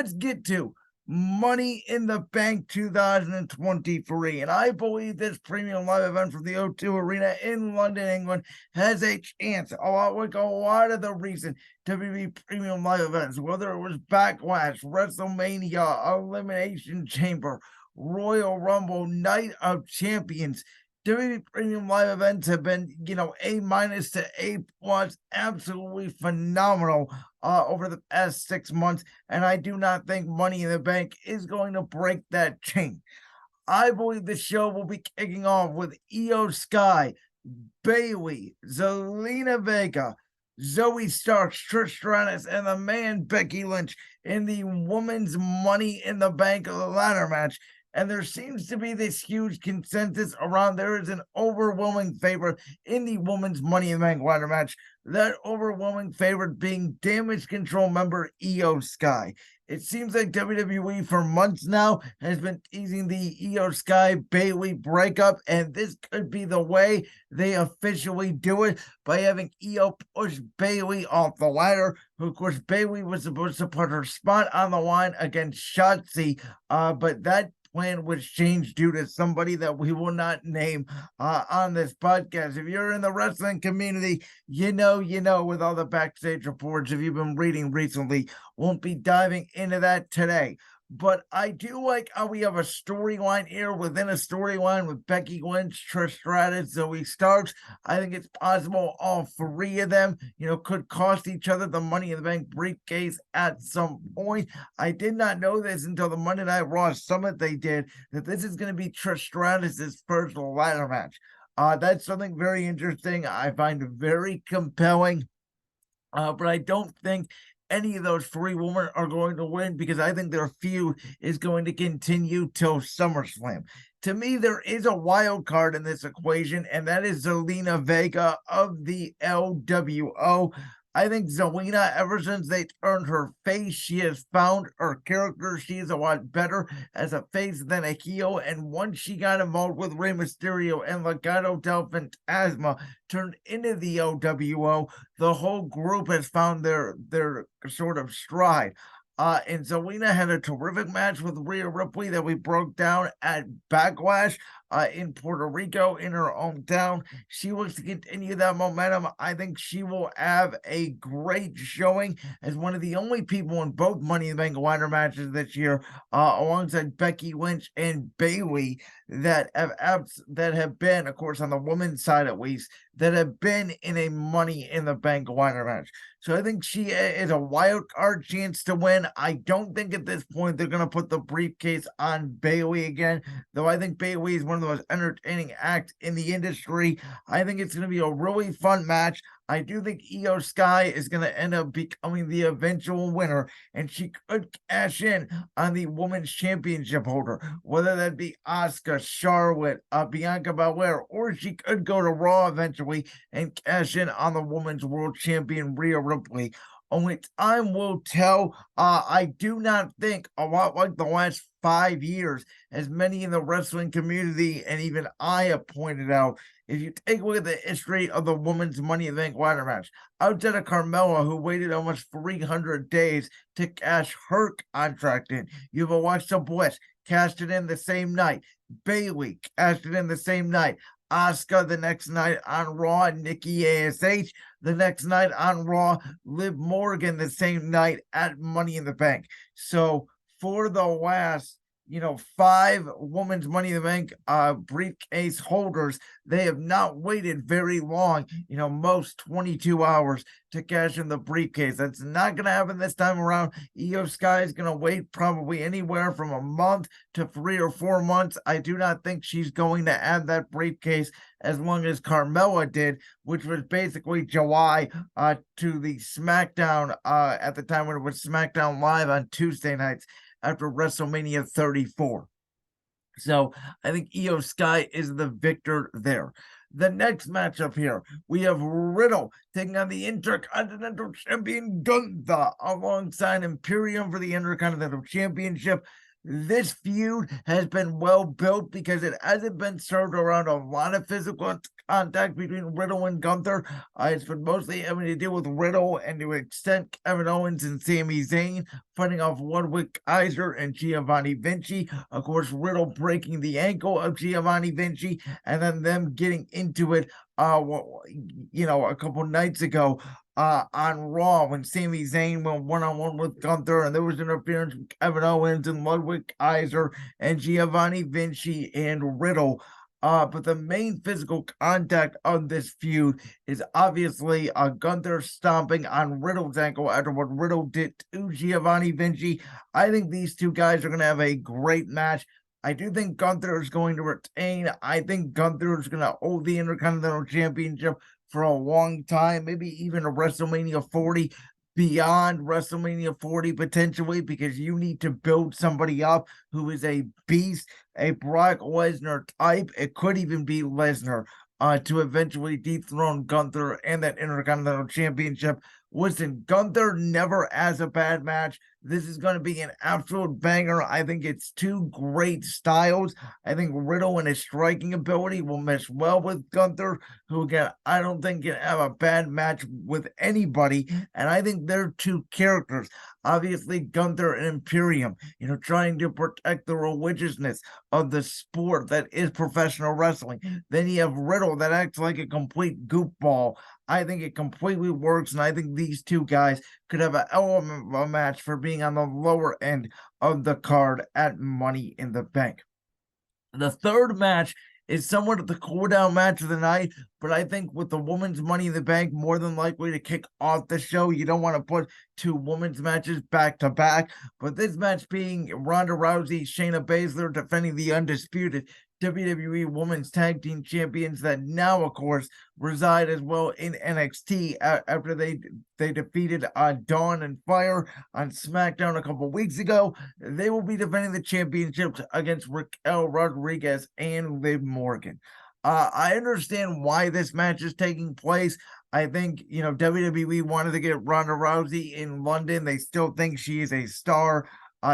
let's get to Money in the Bank 2023. And I believe this premium live event from the O2 Arena in London, England, has a chance, a lot like a lot of the recent WWE premium live events, whether it was Backlash, WrestleMania, Elimination Chamber, Royal Rumble, Night of Champions. WWE premium live events have been, A minus to A plus, absolutely phenomenal over the past 6 months. And I do not think Money in the Bank is going to break that chain. I believe the show will be kicking off with Io Sky, Bailey, Zelina Vega, Zoe Stark, Trish Stratus, and the man Becky Lynch in the women's Money in the Bank ladder match. And there seems to be this huge consensus around there is an overwhelming favorite in the women's Money in the Bank ladder match. That overwhelming favorite being Damage Control member Io Sky. It seems like WWE for months now has been teasing the Io Sky Bailey breakup, and this could be the way they officially do it by having Io push Bailey off the ladder. Of course, Bailey was supposed to put her spot on the line against Shotzi, but that plan was changed due to somebody that we will not name on this podcast. If you're in the wrestling community, you know, with all the backstage reports, if you've been reading recently, won't be diving into that today. But I do like how we have a storyline here within a storyline with Becky Lynch, Trish Stratus, Zoe Starks. I think it's possible all three of them, could cost each other the Money in the Bank briefcase at some point. I did not know this until the Monday Night Raw Summit they did, that this is going to be Trish Stratus' first ladder match. That's something very interesting. I find very compelling. But I don't think any of those three women are going to win because I think their feud is going to continue till SummerSlam. To me, there is a wild card in this equation, and that is Zelina Vega of the LWO. I think Zelina, ever since they turned her face, she has found her character. She is a lot better as a face than a heel. And once she got involved with Rey Mysterio and Legado del Fantasma turned into the OWO, the whole group has found their sort of stride. And Zelina had a terrific match with Rhea Ripley that we broke down at Backlash in Puerto Rico in her hometown. She looks to continue that momentum. I think she will have a great showing as one of the only people in both Money in the Bank ladder matches this year, alongside Becky Lynch and Bailey, that have been, of course, on the women's side at least, that have been in a Money in the Bank ladder match. So I think she is a wild card chance to win. I don't think at this point they're going to put the briefcase on Bailey again, though I think Bailey is one of the most entertaining acts in the industry. I think it's going to be a really fun match. I do think Io Sky is going to end up becoming the eventual winner, and she could cash in on the women's championship holder, whether that be Asuka, Charlotte, Bianca Belair, or she could go to Raw eventually and cash in on the women's world champion Rhea Ripley. Only time will tell. I do not think, a lot like the last 5 years, as many in the wrestling community and even I have pointed out, if you take a look at the history of the women's Money in the Bank ladder match, outside of Carmella, who waited almost 300 days to cash her contract in, you have Alexa Bliss, cashed it in the same night. Bailey cashed it in the same night. Asuka the next night on Raw, Nikki ASH the next night on Raw, Liv Morgan the same night at Money in the Bank. So for the last 5 women's Money in the Bank briefcase holders, they have not waited very long, most 22 hours to cash in the briefcase. That's not going to happen this time around. Io Sky is going to wait probably anywhere from a month to 3 or 4 months. I do not think she's going to add that briefcase as long as Carmella did, which was basically July to the SmackDown at the time when it was SmackDown Live on Tuesday nights after WrestleMania 34. So I think Io Sky is the victor there. The next matchup here, we have Riddle taking on the Intercontinental Champion Gunther alongside Imperium for the Intercontinental Championship. This feud has been well built because it hasn't been served around a lot of physical contact between Riddle and Gunther. It's been mostly having to deal with Riddle and to an extent Kevin Owens and Sami Zayn fighting off Ludwig Kaiser and Giovanni Vinci. Of course, Riddle breaking the ankle of Giovanni Vinci and then them getting into it a couple nights ago on Raw when Sami Zayn went one-on-one with Gunther, and there was interference from Kevin Owens and Ludwig Kaiser and Giovanni Vinci and Riddle. But the main physical contact of this feud is obviously Gunther stomping on Riddle's ankle after what Riddle did to Giovanni Vinci. I think these two guys are going to have a great match. I do think Gunther is going to retain. I think Gunther is going to hold the Intercontinental Championship for a long time, maybe even a WrestleMania 40, beyond WrestleMania 40 potentially, because you need to build somebody up who is a beast, a Brock Lesnar type. It could even be Lesnar to eventually dethrone Gunther and that Intercontinental Championship. Listen, Gunther never has a bad match. This is going to be an absolute banger. I think it's two great styles. I think Riddle and his striking ability will mesh well with Gunther, who, again, I don't think can have a bad match with anybody. And I think they're two characters. Obviously, Gunther and Imperium, trying to protect the religiousness of the sport that is professional wrestling. Then you have Riddle that acts like a complete goofball. I think it completely works, and I think these two guys could have an element of a match for being on the lower end of the card at Money in the Bank. The third match is somewhat of the cool-down match of the night, but I think with the women's Money in the Bank more than likely to kick off the show, you don't want to put two women's matches back-to-back, but this match being Ronda Rousey, Shayna Baszler defending the undisputed WWE Women's Tag Team Champions that now, of course, reside as well in NXT after they defeated Dawn and Fire on SmackDown a couple weeks ago. They will be defending the championships against Raquel Rodriguez and Liv Morgan. I understand why this match is taking place. I think, WWE wanted to get Ronda Rousey in London. They still think she is a star,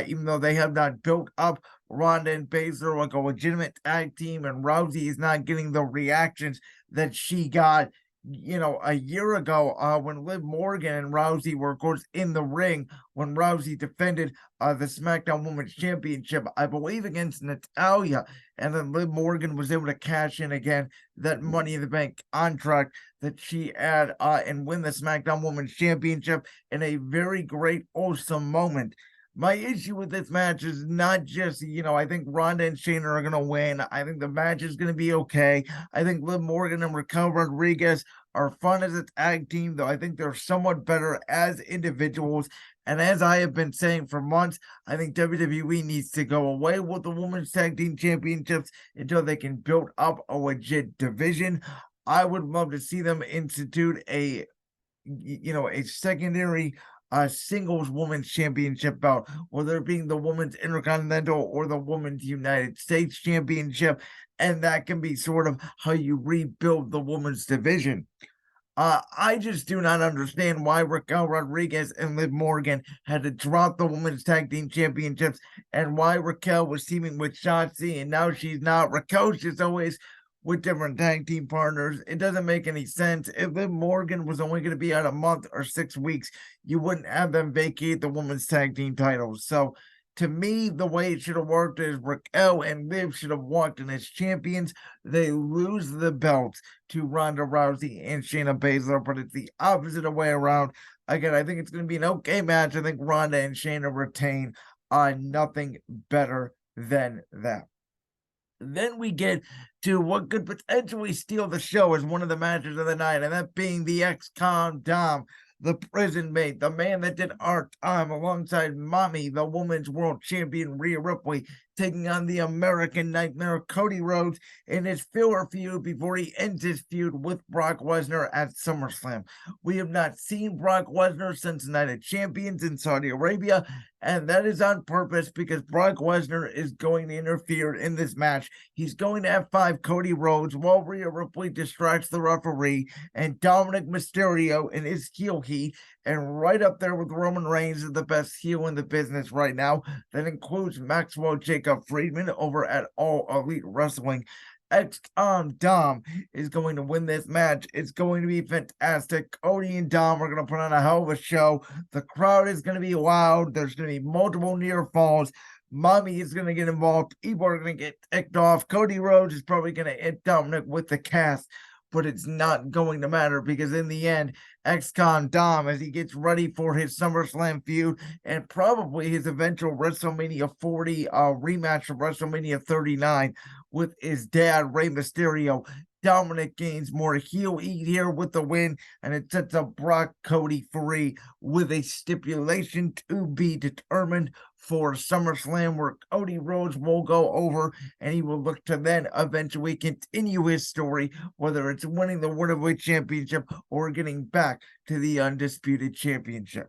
even though they have not built up Ronda and Baszler like a legitimate tag team, and Rousey is not getting the reactions that she got, a year ago when Liv Morgan and Rousey were, of course, in the ring when Rousey defended the SmackDown Women's Championship, I believe, against Natalya, and then Liv Morgan was able to cash in again that Money in the Bank contract that she had and win the SmackDown Women's Championship in a very great, awesome moment. My issue with this match is not just, I think Ronda and Shayna are going to win. I think the match is going to be okay. I think Liv Morgan and Raquel Rodriguez are fun as a tag team, though I think they're somewhat better as individuals. And as I have been saying for months, I think WWE needs to go away with the Women's Tag Team Championships until they can build up a legit division. I would love to see them institute a secondary singles women's championship bout, whether it being the women's intercontinental or the women's United States championship, and that can be sort of how you rebuild the women's division. I just do not understand why Raquel Rodriguez and Liv Morgan had to drop the women's tag team championships and why Raquel was teaming with Shotzi and now she's not. Raquel's just always with different tag team partners. It doesn't make any sense. If Liv Morgan was only going to be out a month or 6 weeks, you wouldn't have them vacate the women's tag team titles. So to me, the way it should have worked is Raquel and Liv should have walked in as champions. They lose the belts to Ronda Rousey and Shayna Baszler, but it's the opposite way around. Again, I think it's going to be an okay match. I think Ronda and Shayna retain nothing better than that. Then we get to what could potentially steal the show as one of the matches of the night, and that being the ex-con Dom, the prison mate, the man that did our time alongside Mommy, the women's world champion Rhea Ripley, taking on the American Nightmare Cody Rhodes in his filler feud before he ends his feud with Brock Lesnar at SummerSlam. We have not seen Brock Lesnar since Night of Champions in Saudi Arabia, And that is on purpose because Brock Lesnar is going to interfere in this match. He's going to F5 Cody Rhodes while Rhea Ripley distracts the referee, and Dominic Mysterio in his heel heat, and right up there with Roman Reigns is the best heel in the business right now. That includes Maxwell Jacob Friedman over at All Elite Wrestling. Dom is going to win this match. It's going to be fantastic. Cody and Dom are going to put on a hell of a show. The crowd is going to be loud. There's going to be multiple near falls. Mommy is going to get involved. People are going to get ticked off. Cody Rhodes is probably going to hit Dominic with the cast, but it's not going to matter because in the end, ex-con Dom, as he gets ready for his SummerSlam feud and probably his eventual WrestleMania 40 rematch of WrestleMania 39 with his dad, Rey Mysterio, Dominic gains more heel heat here with the win, and it sets up Brock Cody free with a stipulation to be determined for SummerSlam, where Cody Rhodes will go over and he will look to then eventually continue his story, whether it's winning the World Heavyweight Championship or getting back to the Undisputed Championship.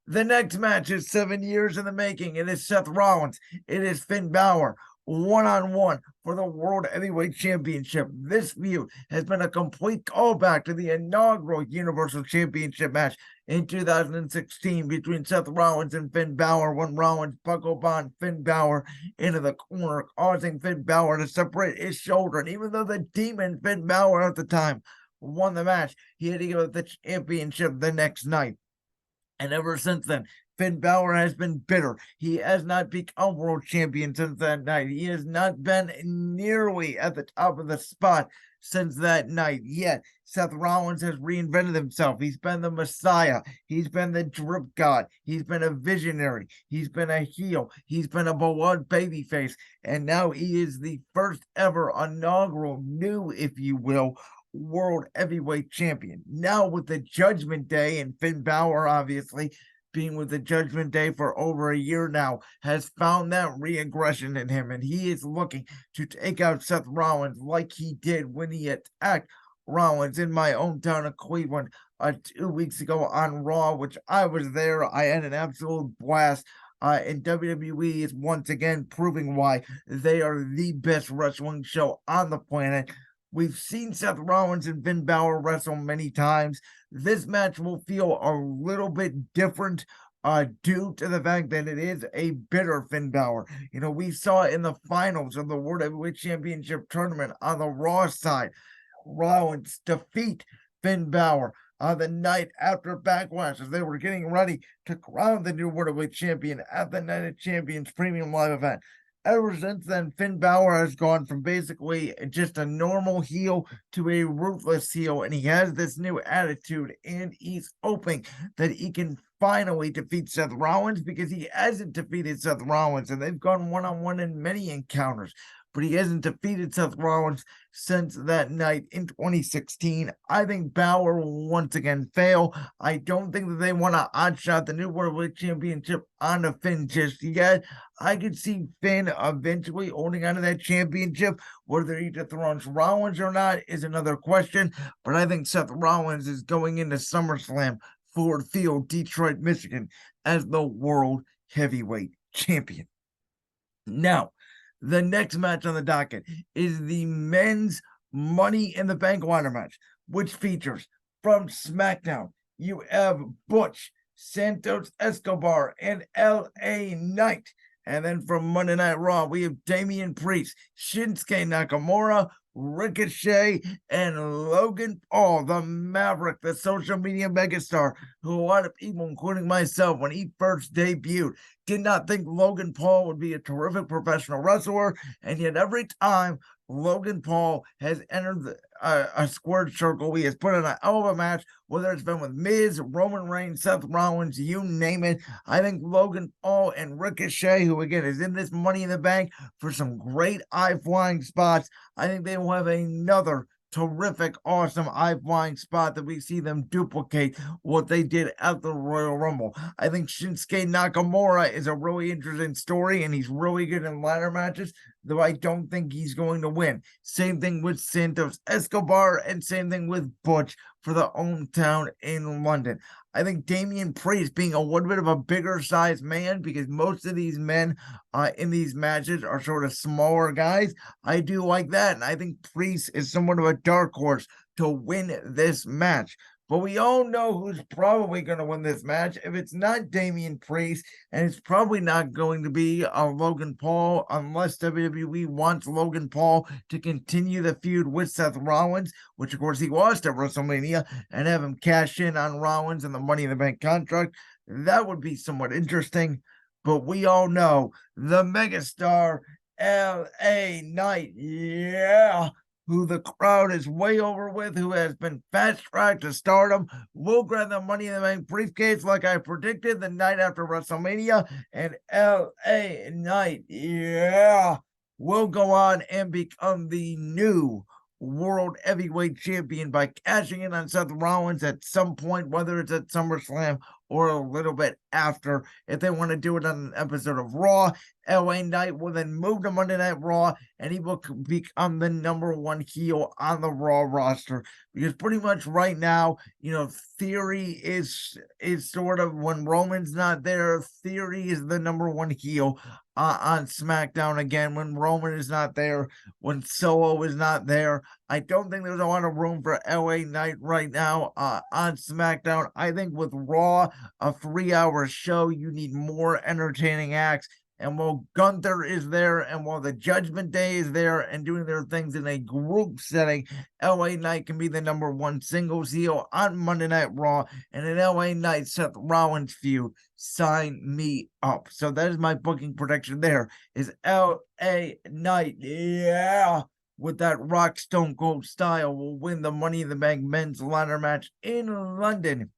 The next match is 7 years in the making. It is Seth Rollins. It is Finn Balor one-on-one for the World Heavyweight Championship. This feud has been a complete callback to the inaugural Universal Championship match in 2016 between Seth Rollins and Finn Balor, when Rollins buckled on Finn Balor into the corner, causing Finn Balor to separate his shoulder. And even though the demon Finn Balor at the time won the match, he had to give up the championship the next night. And ever since then, Finn Balor has been bitter. He has not become world champion since that night. He has not been nearly at the top of the spot since that night. Yet, Seth Rollins has reinvented himself. He's been the Messiah. He's been the drip god. He's been a visionary. He's been a heel. He's been a beloved babyface. And now he is the first ever inaugural new, if you will, World Heavyweight Champion. Now with the Judgment Day, and Finn Balor obviously being with the Judgment Day for over a year now, has found that re-aggression in him, and he is looking to take out Seth Rollins like he did when he attacked Rollins in my hometown of Cleveland 2 weeks ago on Raw, which I was there. I had an absolute blast. And WWE is once again proving why they are the best wrestling show on the planet. We've seen Seth Rollins and Finn Balor wrestle many times. This match will feel a little bit different due to the fact that it is a bitter Finn Balor. You know, we saw in the finals of the World Heavyweight Championship tournament on the Raw side, Rollins defeat Finn Balor the night after Backlash as they were getting ready to crown the new World Heavyweight Champion at the Night of Champions Premium Live event. Ever since then, Finn Balor has gone from basically just a normal heel to a ruthless heel, and he has this new attitude, and he's hoping that he can finally defeat Seth Rollins, because he hasn't defeated Seth Rollins, and they've gone one-on-one in many encounters, but he hasn't defeated Seth Rollins since that night in 2016. I think Balor will once again fail. I don't think that they want to outshot the new World Heavyweight Championship onto Finn just yet. I could see Finn eventually holding onto that championship. Whether he dethrones Rollins or not is another question, but I think Seth Rollins is going into SummerSlam, Ford Field, Detroit, Michigan, as the World Heavyweight Champion. Now, the next match on the docket is the men's Money in the Bank ladder match, which features from SmackDown, you have Butch, Santos Escobar, and LA Knight. And then from Monday Night Raw, we have Damian Priest, Shinsuke Nakamura, Ricochet, and Logan Paul, the Maverick, the social media megastar, who a lot of people, including myself, when he first debuted, did not think Logan Paul would be a terrific professional wrestler, and yet every time Logan Paul has entered a squared circle, he has put in a hell of a match, whether it's been with Miz, Roman Reigns, Seth Rollins, you name it. I think Logan Paul and Ricochet, who again is in this Money in the Bank for some great eye-flying spots, I think they will have another terrific, awesome eye-flying spot that we see them duplicate what they did at the Royal Rumble. I think Shinsuke Nakamura is a really interesting story, and he's really good in ladder matches, though I don't think he's going to win. Same thing with Santos Escobar, and same thing with Butch for the hometown in London. I think Damian Priest being a little bit of a bigger size man, because most of these men in these matches are sort of smaller guys. I do like that. And I think Priest is somewhat of a dark horse to win this match. But we all know who's probably going to win this match. If it's not Damian Priest, and it's probably not going to be Logan Paul, unless WWE wants Logan Paul to continue the feud with Seth Rollins, which of course he lost at WrestleMania, and have him cash in on Rollins and the Money in the Bank contract. That would be somewhat interesting. But we all know the megastar LA Knight, yeah, who the crowd is way over with, who has been fast-tracked to stardom, will grab the Money in the Bank briefcase like I predicted the night after WrestleMania, and LA Knight, yeah, will go on and become the new World Heavyweight Champion by cashing in on Seth Rollins at some point, whether it's at SummerSlam or a little bit after. If they want to do it on an episode of Raw, LA Knight will then move to Monday Night Raw, and he will become the #1 heel on the Raw roster. Because pretty much right now, Theory is sort of, when Roman's not there, Theory is the #1 heel on SmackDown again. When Roman is not there, when Solo is not there, I don't think there's a lot of room for LA Knight right now on SmackDown. I think with Raw, a 3-hour show, you need more entertaining acts. And while Gunther is there, and while the Judgment Day is there and doing their things in a group setting, LA Knight can be the #1 singles heel on Monday Night Raw, and an LA Knight Seth Rollins feud. Sign me up. So that is my booking prediction there, is LA Knight, yeah, with that Rock Stone Cold style, will win the Money in the Bank men's ladder match in London.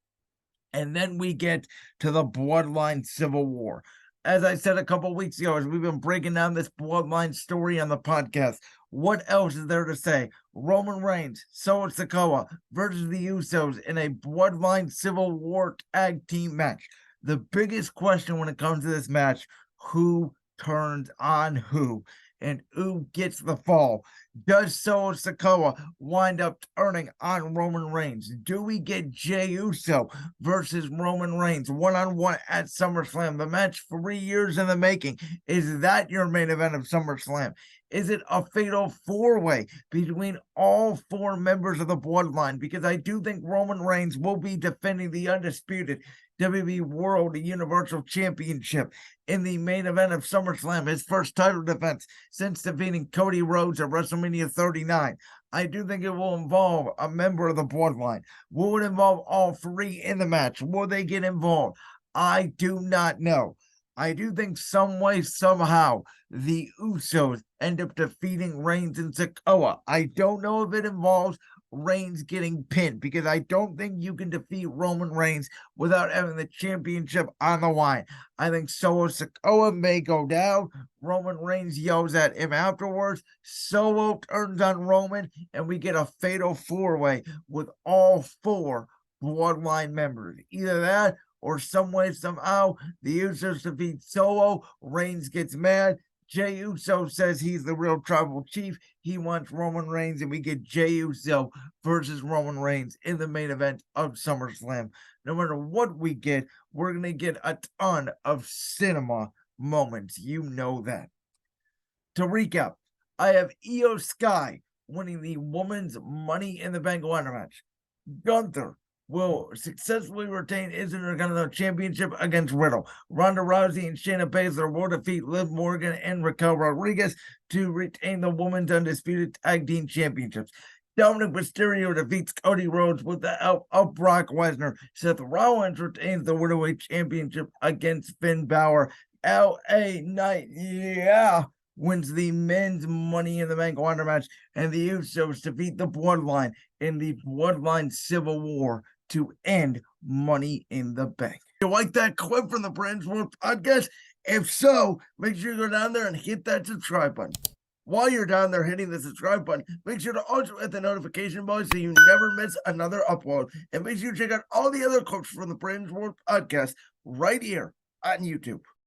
And then we get to the Bloodline Civil War. As I said a couple weeks ago, as we've been breaking down this Bloodline story on the podcast, what else is there to say? Roman Reigns, Solo Sikoa versus the Usos in a Bloodline Civil War tag team match. The biggest question when it comes to this match, who turns on who? And who gets the fall? Does Solo Sikoa wind up turning on Roman Reigns? Do we get Jey Uso versus Roman Reigns one-on-one at SummerSlam? The match 3 years in the making. Is that your main event of SummerSlam? Is it a fatal 4-way between all 4 members of the Bloodline? Because I do think Roman Reigns will be defending the undisputed WWE World Universal Championship in the main event of SummerSlam, his first title defense since defeating Cody Rhodes at WrestleMania 39. I do think it will involve a member of the Bloodline. Will it involve all 3 in the match? Will they get involved? I do not know. I do think some way, somehow, the Usos end up defeating Reigns and Sikoa. I don't know if it involves Reigns getting pinned, because I don't think you can defeat Roman Reigns without having the championship on the line. I think Solo Sikoa may go down. Roman Reigns yells at him afterwards. Solo turns on Roman, and we get a fatal 4-way with all 4 Bloodline members. Either that, or some way, somehow, the Usos defeat Solo. Reigns gets mad. Jey Uso says he's the real tribal chief. He wants Roman Reigns, and we get Jey Uso versus Roman Reigns in the main event of SummerSlam. No matter what we get, we're going to get a ton of cinema moments. You know that. To recap, I have Io Sky winning the Women's Money in the Bank ladder match. Gunther will successfully retain his Intercontinental Championship against Riddle. Ronda Rousey and Shayna Baszler will defeat Liv Morgan and Raquel Rodriguez to retain the Women's Undisputed Tag Team Championships. Dominic Mysterio defeats Cody Rhodes with the help of Brock Lesnar. Seth Rollins retains the World Championship against Finn Balor. LA Knight, yeah, wins the men's Money in the Bank ladder match, and the Usos defeat the Bloodline in the Bloodline Civil War to end Money in the Bank. You like that clip from the Brand's World podcast? If so, make sure you go down there and hit that subscribe button. While you're down there hitting the subscribe button, make sure to also hit the notification bell so you never miss another upload. And make sure you check out all the other clips from the Brand's World podcast right here on YouTube.